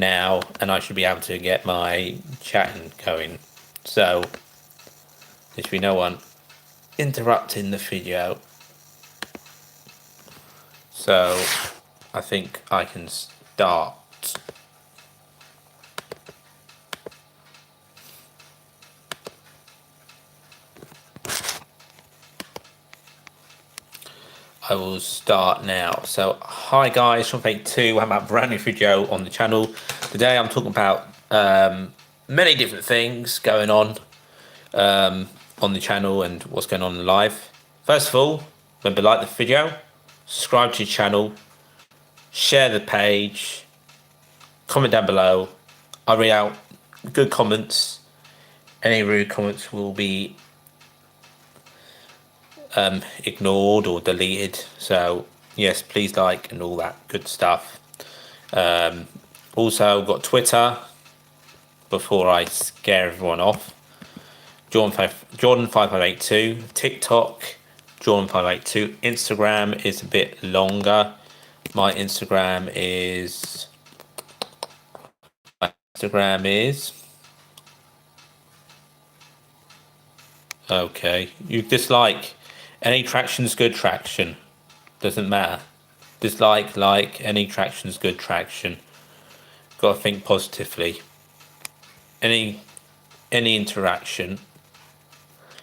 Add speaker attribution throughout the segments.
Speaker 1: now, and I should be able to get my chatting going. So there should be no one interrupting the video. So I think I can start. I will start now. So hi guys, Jordan5582. I'm at a brand new video on the channel. Today I'm talking about many different things going on the channel and what's going on in life. First of all, remember, like the video, subscribe to your channel, share the page, comment down below. I read out good comments. Any rude comments will be ignored or deleted. So yes, please like and all that good stuff. Also got Twitter before I scare everyone off. Jordan5582. TikTok Jordan5582. Instagram is a bit longer. My Instagram is okay. You dislike any traction's good traction. Doesn't matter. Dislike, like, any traction's good traction. Got to think positively. Any interaction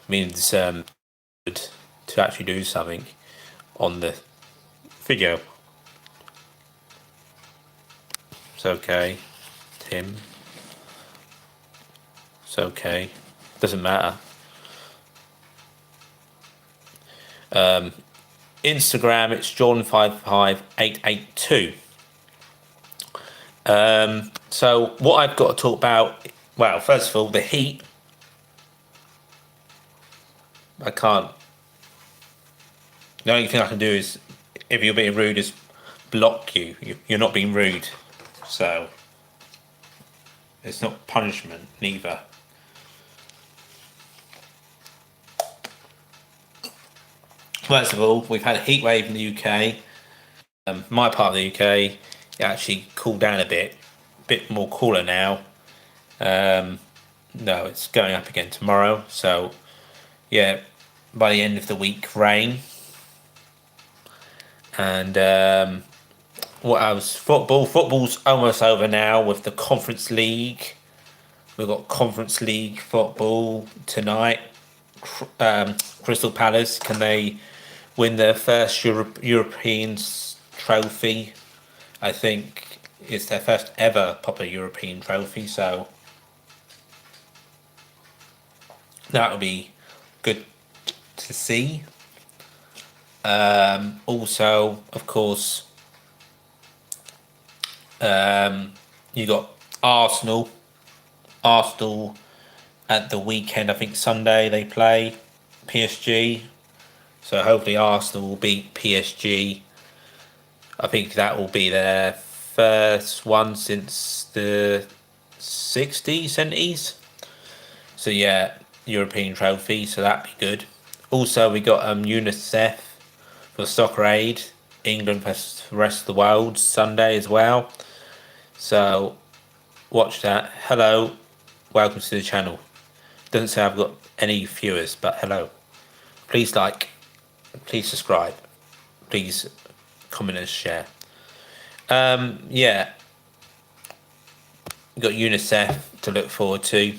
Speaker 1: means good to actually do something on the video. It's okay, Tim. It's okay. Doesn't matter. Instagram, it's Jordan55882. So what I've got to talk about, well, first of all, the heat. I can't. The only thing I can do is, if you're being rude, is block you. You're not being rude, so it's not punishment neither. First of all, we've had a heat wave in the UK. My part of the UK, it actually cooled down a bit more cooler now. No, it's going up again tomorrow. So yeah, by the end of the week, rain. And what else? Football's almost over now with the Conference League. We've got Conference League football tonight. Crystal Palace, can they win their first European trophy? I think it's their first ever proper European trophy, so that would be good to see. Also, of course, you got Arsenal at the weekend. I think Sunday they play PSG, so hopefully Arsenal will beat PSG. I think that will be their first one since the 60s, 70s. So yeah, European trophy, so that'd be good. Also, we got UNICEF for Soccer Aid, England versus the rest of the world, Sunday as well. So watch that. Hello, welcome to the channel. Doesn't say I've got any viewers, but hello. Please like, please subscribe, please comment and share. Yeah, we've got UNICEF to look forward to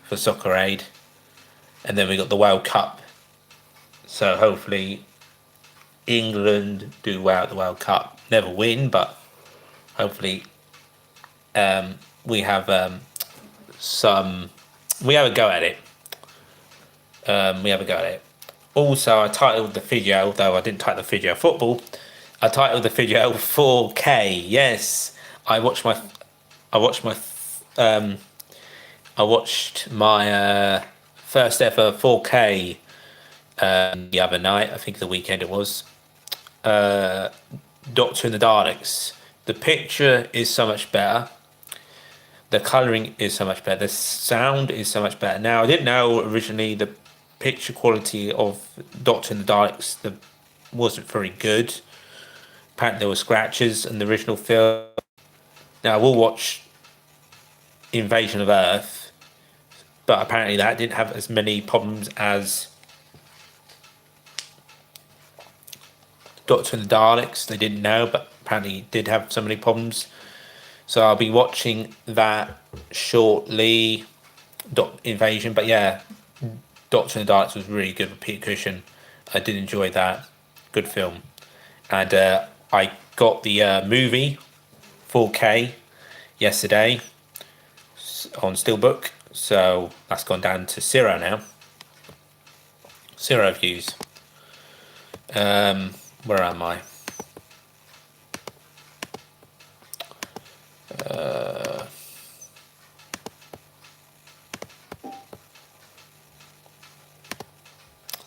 Speaker 1: for Soccer Aid, and then we got the World Cup. So hopefully England do well at the World Cup. Never win, but hopefully we have a go at it. Also, I titled the video, though I didn't title the video football, I titled the video 4K. Yes, I watched my first ever 4K the other night. I think the weekend it was. Doctor in the Daleks. The picture is so much better. The colouring is so much better. The sound is so much better. Now, I didn't know originally the picture quality of Doctor in the Daleks wasn't very good. Apparently there were scratches in the original film. Now I will watch Invasion of Earth, but apparently that didn't have as many problems as Doctor and the Daleks. They didn't know, but apparently it did have so many problems. So I'll be watching that shortly. Invasion, but yeah, Doctor and the Daleks was really good with Peter Cushing. I did enjoy that. Good film. And I got the movie 4K yesterday on Steelbook, so that's gone down to 0 now. 0 views. Where am I?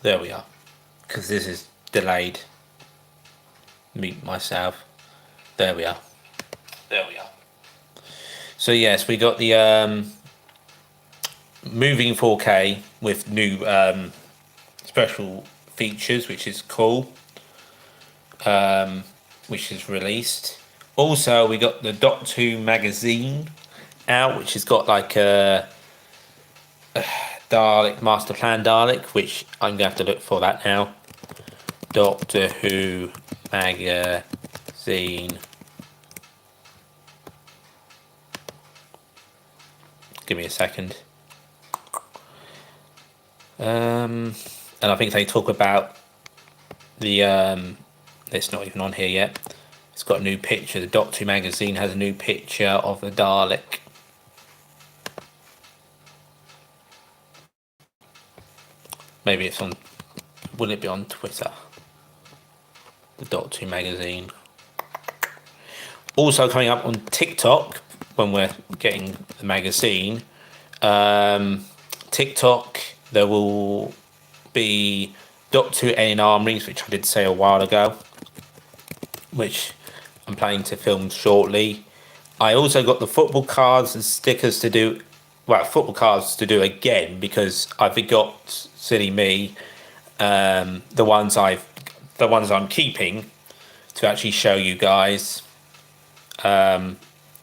Speaker 1: There we are. Because this is delayed. Mute myself. There we are. There we are. So yes, we got the moving 4K with new special features, which is cool. Which is released. Also, we got the Doctor.who magazine out, which has got like a Dalek Master Plan Dalek, which I'm gonna have to look for that now. Doctor.who magazine. Give me a second. And I think they talk about the it's not even on here yet. It's got a new picture. The Doctor magazine has a new picture of the Dalek. Maybe it's on. Will it be on Twitter? The Doctor magazine. Also coming up on TikTok when we're getting the magazine. TikTok, there will be Doctor Alien Armories, which I did say a while ago, which I'm planning to film shortly. I also got the football cards and stickers to do. Well, football cards to do again because I forgot, silly me, the ones I'm keeping to actually show you guys.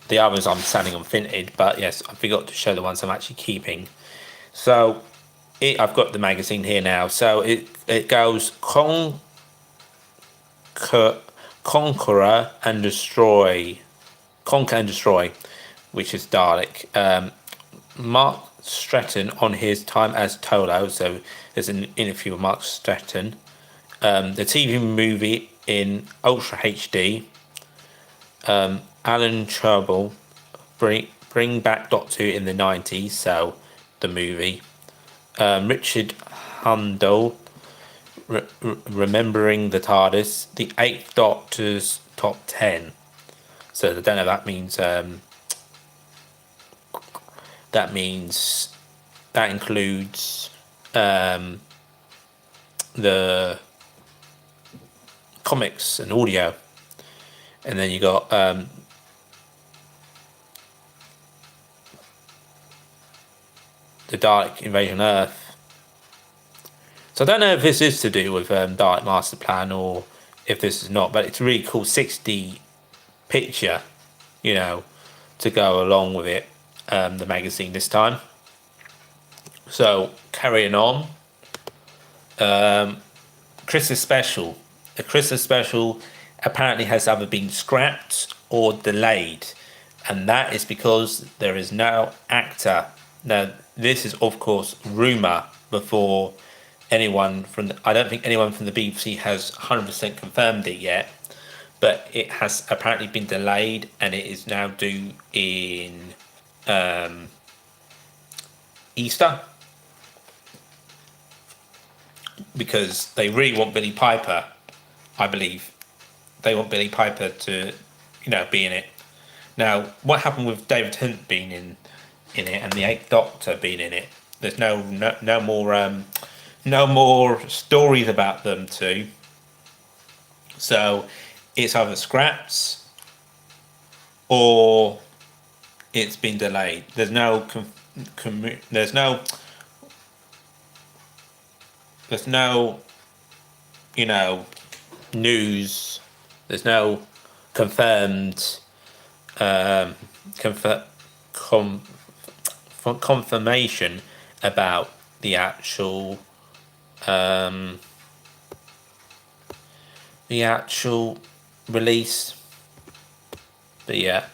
Speaker 1: The others I'm selling on Vinted, but yes, I forgot to show the ones I'm actually keeping. So I've got the magazine here now. So it goes Conquer and Destroy, which is Dalek. Mark Stratton on his time as Tolo. So there's an interview with Mark Stratton. The TV movie in Ultra HD. Alan Trouble, bring back Doctor Who in the 90s. So the movie. Richard Handel, remembering the TARDIS, the 8th Doctor's top 10. So I don't know. That includes the comics and audio, and then you got the Dalek Invasion Earth. So I don't know if this is to do with Dalek Master Plan or if this is not, but it's a really cool 60 picture, to go along with it, the magazine this time. So carrying on, Christmas special. The Christmas special apparently has either been scrapped or delayed, and that is because there is no actor. Now, this is of course rumour before I don't think anyone from the BBC has 100% confirmed it yet, but it has apparently been delayed and it is now due in Easter, because they really want Billy Piper. I believe they want Billy Piper to be in it. Now, what happened with David Tennant being in it and the 8th Doctor being in it? There's no more stories about them two. So it's either scraps or it's been delayed. There's no news. There's no confirmed conf- com- confirmation about the actual release. But yeah,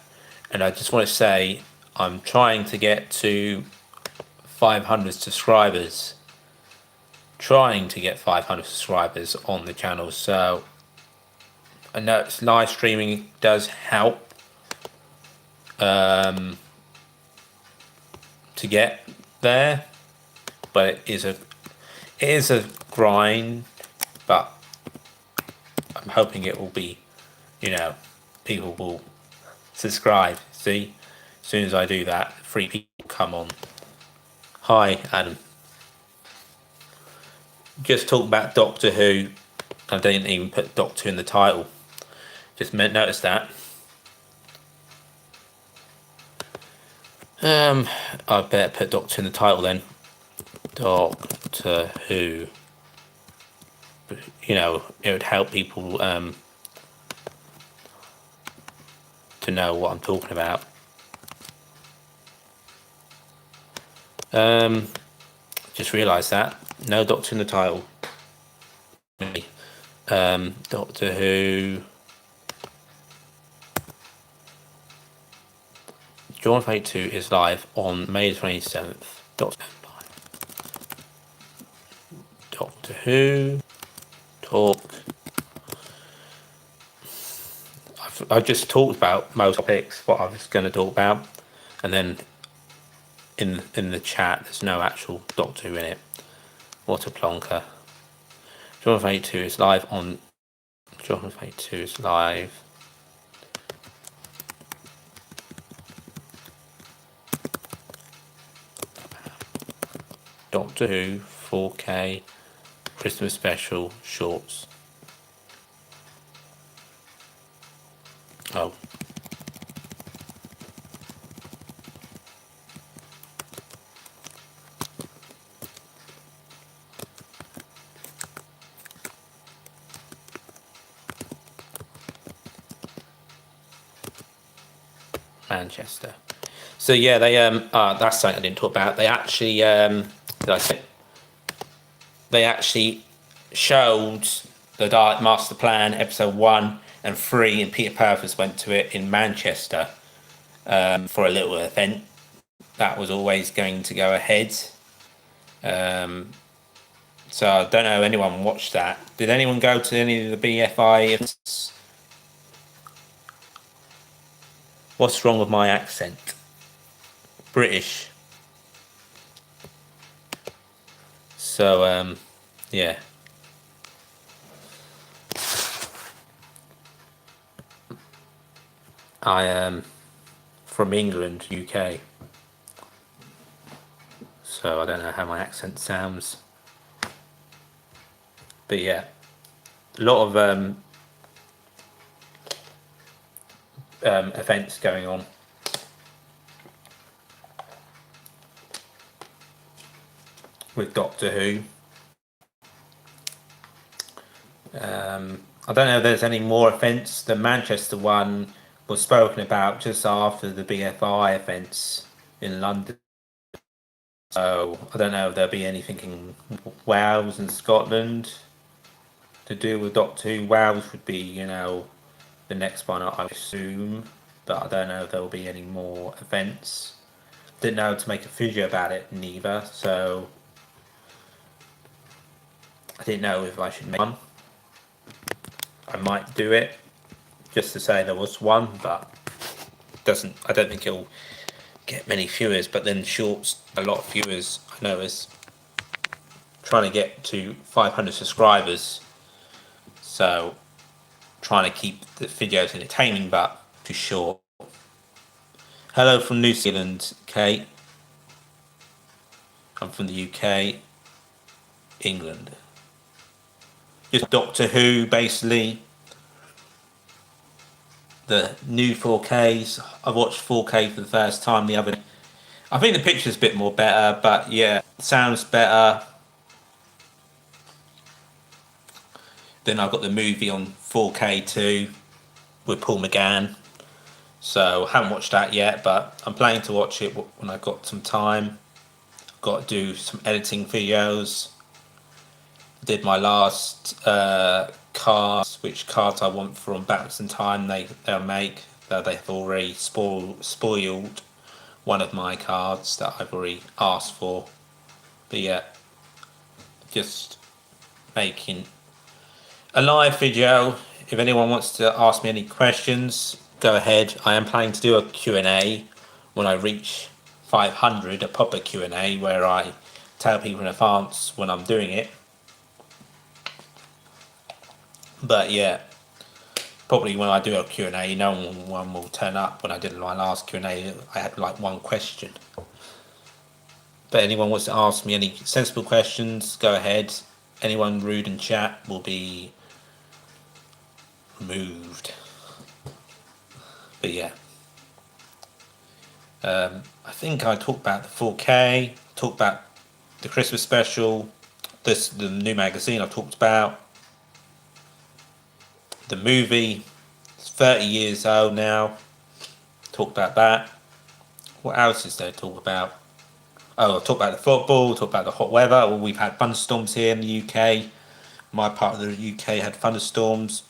Speaker 1: and I just want to say I'm trying to get to 500 subscribers. Trying to get 500 subscribers on the channel. So I know it's live streaming does help to get there, but it is a grind. But I'm hoping it will be, people will subscribe. See, as soon as I do that, 3 people come on. Hi, Adam. Just talk about Doctor Who. I didn't even put Doctor in the title. Just notice that. I better put Doctor in the title then. Doctor Who. It would help people to know what I'm talking about. Just realised that. No Doctor in the title. Doctor Who. Jordan5582 is live on May 27th. Doctor Who. Talk. I've just talked about most topics, what I was going to talk about, and then in the chat there's no actual Doctor Who in it. What a plonker. Jordan52 is live on. Jordan52 is live. Doctor Who 4K Christmas special shorts. Oh. Manchester. So yeah, they that's something I didn't talk about. They actually did I say they actually showed the Dark Master Plan episode 1 and 3, and Peter Purvis went to it in Manchester for a little event that was always going to go ahead. So I don't know if anyone watched that. Did anyone go to any of the BFI events? What's wrong with my accent? British. So yeah. I am from England, UK. So I don't know how my accent sounds. But yeah, a lot of events going on. With Doctor Who. I don't know if there's any more events. The Manchester one was spoken about just after the BFI events in London. So I don't know if there'll be anything in Wales and Scotland to do with Doctor Who. Wales would be, the next one, I assume. But I don't know if there'll be any more events. Didn't know to make a video about it neither, so I didn't know if I should make one. I might do it just to say there was one, but I don't think it'll get many viewers. But then shorts, a lot of viewers. I know is trying to get to 500 subscribers, so trying to keep the videos entertaining but too short. Hello from New Zealand, Kate. I'm from the UK, England. Just Doctor Who, basically. The new 4Ks. I watched 4K for the first time the other day. I think the picture's a bit more better, but yeah, sounds better. Then I've got the movie on 4K too, with Paul McGann. So haven't watched that yet, but I'm planning to watch it when I've got some time. Got to do some editing videos. Did my last cards, which cards I want from Backwards in Time they'll make. That they've already spoiled one of my cards that I've already asked for. But yeah, just making a live video. If anyone wants to ask me any questions, go ahead. I am planning to do a Q&A when I reach 500, a proper Q&A where I tell people in advance when I'm doing it. But yeah, probably when I do a Q&A, no one will turn up. When I did my last Q&A, I had like one question. But anyone wants to ask me any sensible questions, go ahead. Anyone rude in chat will be removed. But yeah, I think I talked about the 4K, talked about the Christmas special, the new magazine I talked about, the movie, it's 30 years old now, talked about that. What else is there to talk about? Oh, I talked about the football, talked about the hot weather. Well, we've had thunderstorms here in the UK. My part of the UK had thunderstorms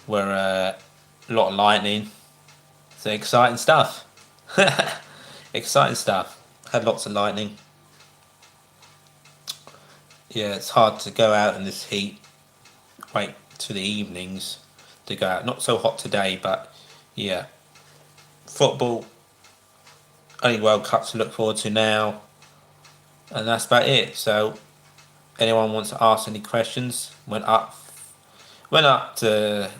Speaker 1: where a lot of lightning. So exciting stuff. Exciting stuff. Had lots of lightning. Yeah, it's hard to go out in this heat. Wait to the evenings to go out. Not so hot today, but yeah. Football. Only World Cup to look forward to now. And that's about it. So anyone wants to ask any questions? Went up to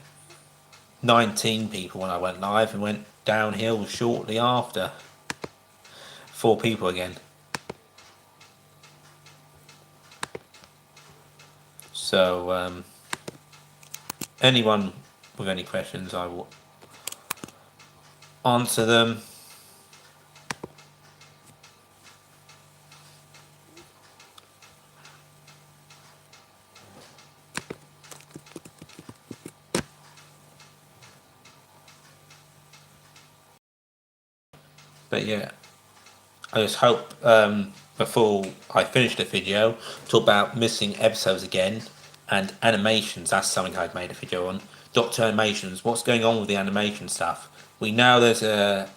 Speaker 1: 19 people when I went live and went downhill shortly after. 4 people again. So anyone with any questions, I will answer them. But yeah, I just hope before I finish the video, talk about missing episodes again and animations. That's something I've made a video on. Doctor Animations. What's going on with the animation stuff? We know there's a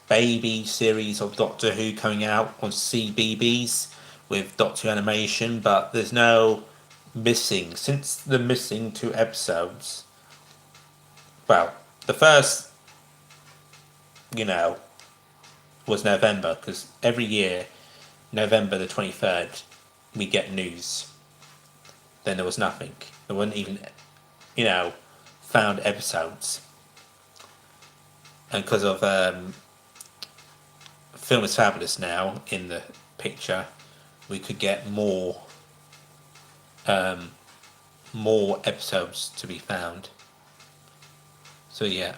Speaker 1: baby series of Doctor Who coming out on CBBS with Doctor Animation, but there's no missing. Since the missing 2 episodes, well, the first, was November, because every year, November the 23rd, we get news. Then there was nothing. There weren't even, found episodes. And because of Film is Fabulous now in the picture, we could get more episodes to be found. So yeah,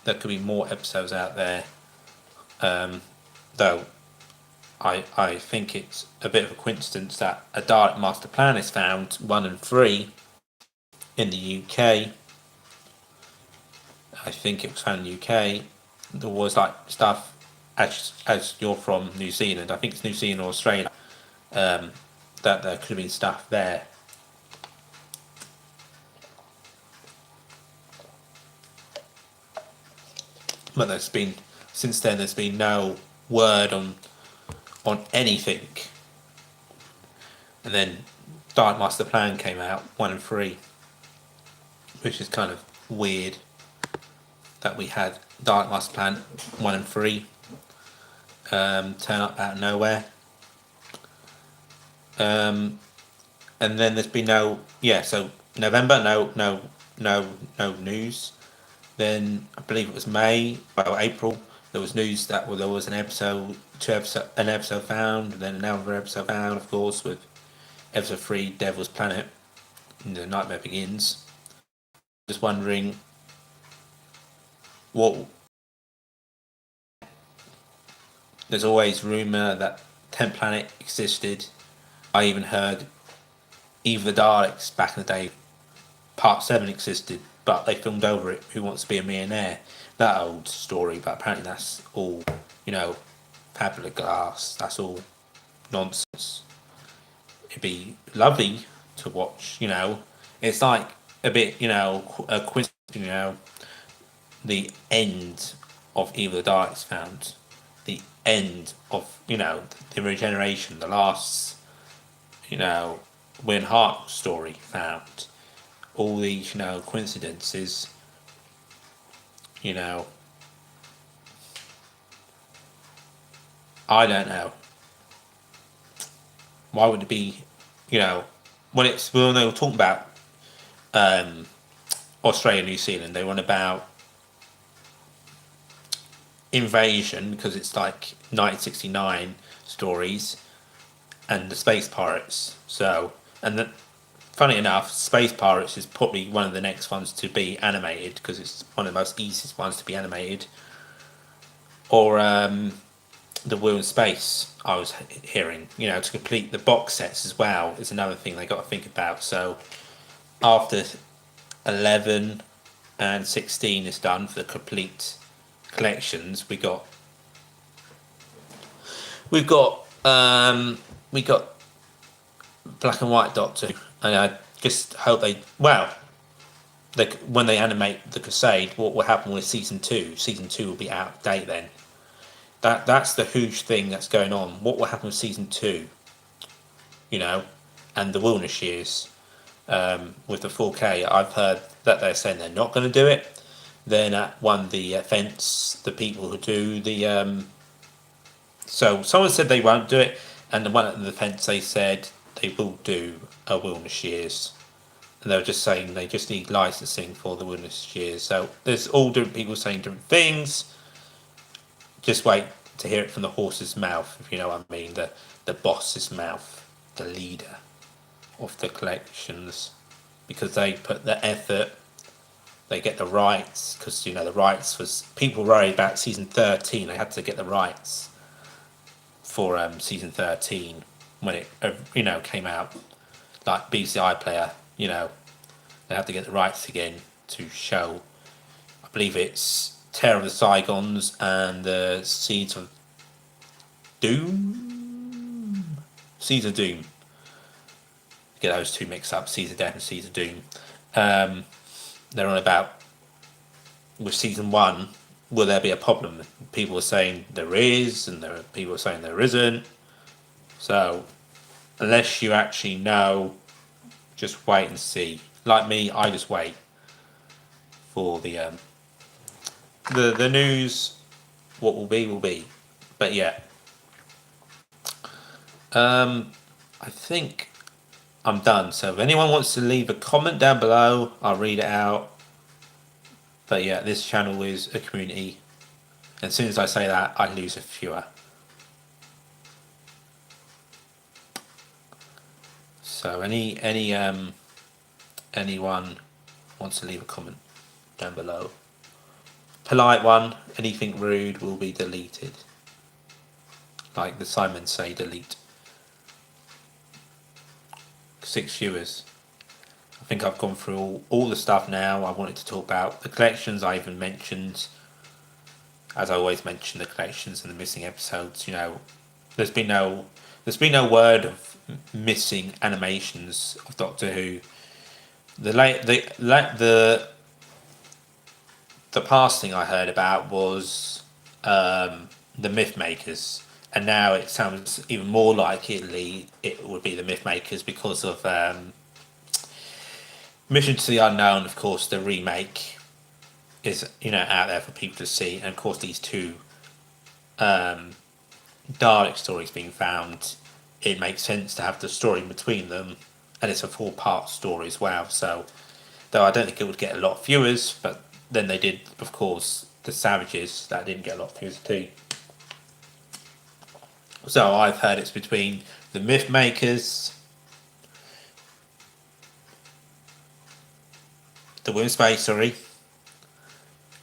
Speaker 1: there could be more episodes out there. Though I think it's a bit of a coincidence that a Dalek Master Plan is found 1 and 3 in the UK. I think it was found in the UK. There was stuff as you're from New Zealand. I think it's New Zealand or Australia. That there could have been stuff there. But since then there's been no word on anything. And then Dark Master Plan came out 1 and 3, which is kind of weird that we had Dark Master Plan 1 and 3 turn up out of nowhere. And then there's been so November, no news. Then I believe it was April, there was news that there was an episode found, and then another episode found, of course, with episode 3, Devil's Planet, and The Nightmare Begins. Just wondering there's always rumour that 10th Planet existed. I even heard Eve of the Daleks back in the day, Part 7 existed, but they filmed over it Who Wants to Be a Millionaire, that old story, but apparently that's all, fabula glass, that's all nonsense. It'd be lovely to watch, it's like a bit, a quiz, the end of Evil the Dark's found, the end of, the regeneration, the last, Win Hart story found, all these, coincidences, I don't know. Why would it be, when they were talking about Australia, New Zealand, they were on about invasion because it's like 1969 stories and the Space Pirates. So, funny enough, Space Pirates is probably one of the next ones to be animated because it's one of the most easiest ones to be animated. Or The Will in Space, I was hearing, to complete the box sets as well is another thing they got to think about. So after 11 and 16 is done for the complete collections, we got Black and White Doctor, and I just hope when they animate the Crusade, what will happen with season 2? Season 2 will be out of date then. That's the huge thing that's going on. What will happen with season 2? And the Wilderness Years with the 4K. I've heard that they're saying they're not going to do it. Then at the fence, the people who do the so someone said they won't do it, and the one at the fence they said they will do a Wilderness Years. And they were just saying they just need licensing for the Wilderness Years. So there's all different people saying different things. Just wait to hear it from the horse's mouth, if you know what I mean, the boss's mouth, the leader of the collections, because they put the effort, they get the rights, because the rights was, people worried about season 13, they had to get the rights for season 13 when it came out, like BBC iPlayer, they had to get the rights again to show, I believe it's Terror of the Saigons and the Seeds of Doom. Seeds of Doom. Get those two mixed up. Seeds of Death and Seeds of Doom. They're on about with season 1. Will there be a problem? People are saying there is, and there are people are saying there isn't. So unless you actually know, just wait and see. Like me, I just wait for the news. What will be. But yeah, I think I'm done. So if anyone wants to leave a comment down below, I'll read it out. But yeah, this channel is a community, and as soon as I say that, I lose a viewer. So anyone wants to leave a comment down below. Polite one, anything rude will be deleted. Like the Simon Say delete. 6 viewers. I think I've gone through all the stuff now I wanted to talk about. The collections I even mentioned. As I always mention the collections and the missing episodes, there's been no word of missing animations of Doctor Who. The past thing I heard about was the Myth Makers, and now it sounds even more likely it would be the Myth Makers because of Mission to the Unknown. Of course, the remake is out there for people to see, and of course these two Dalek stories being found, it makes sense to have the story between them, and it's a 4-part story as well. So, though I don't think it would get a lot of viewers, but then they did, of course, the Savages, that didn't get a lot of viewers too. So I've heard it's between the Myth Makers, the Women's Space, sorry,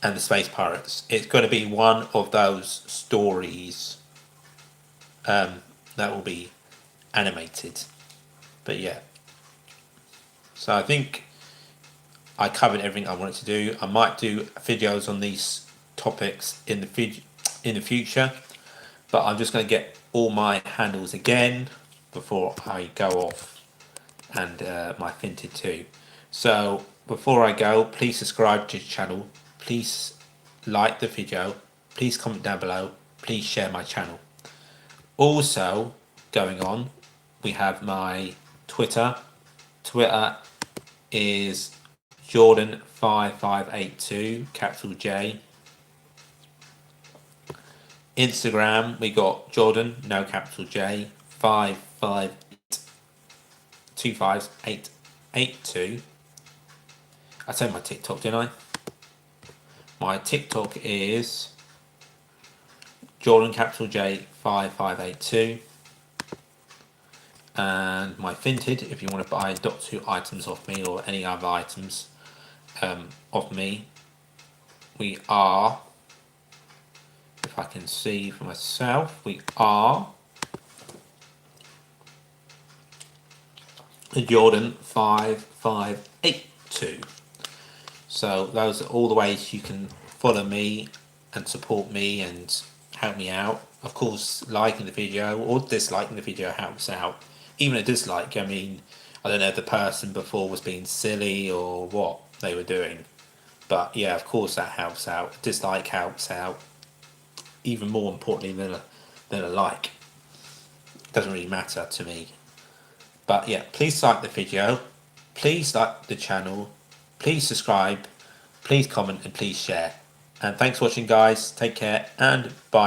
Speaker 1: and the Space Pirates. It's got to be one of those stories that will be animated. But yeah. So I think I covered everything I wanted to do. I might do videos on these topics in the future, but I'm just going to get all my handles again before I go off, and my Finted too. So before I go, please subscribe to the channel, please like the video, please comment down below, please share my channel. Also going on, we have my Twitter. Twitter is Jordan5582, capital J. Instagram, we got Jordan, no capital J, 5525882. I said my TikTok, didn't I? My TikTok is Jordan capital J 5582. And my Vinted, if you want to buy Doctor Who items off me or any other items off me, we are, if I can see for myself, we are the Jordan 5582. So those are all the ways you can follow me and support me and help me out. Of course, liking the video or disliking the video helps out. Even a dislike, I mean, I don't know if the person before was being silly or what they were doing. But yeah, of course that helps out. A dislike helps out even more importantly than a like. Doesn't really matter to me. But yeah, please like the video, please like the channel, please subscribe, please comment and please share. And thanks for watching guys, take care and bye.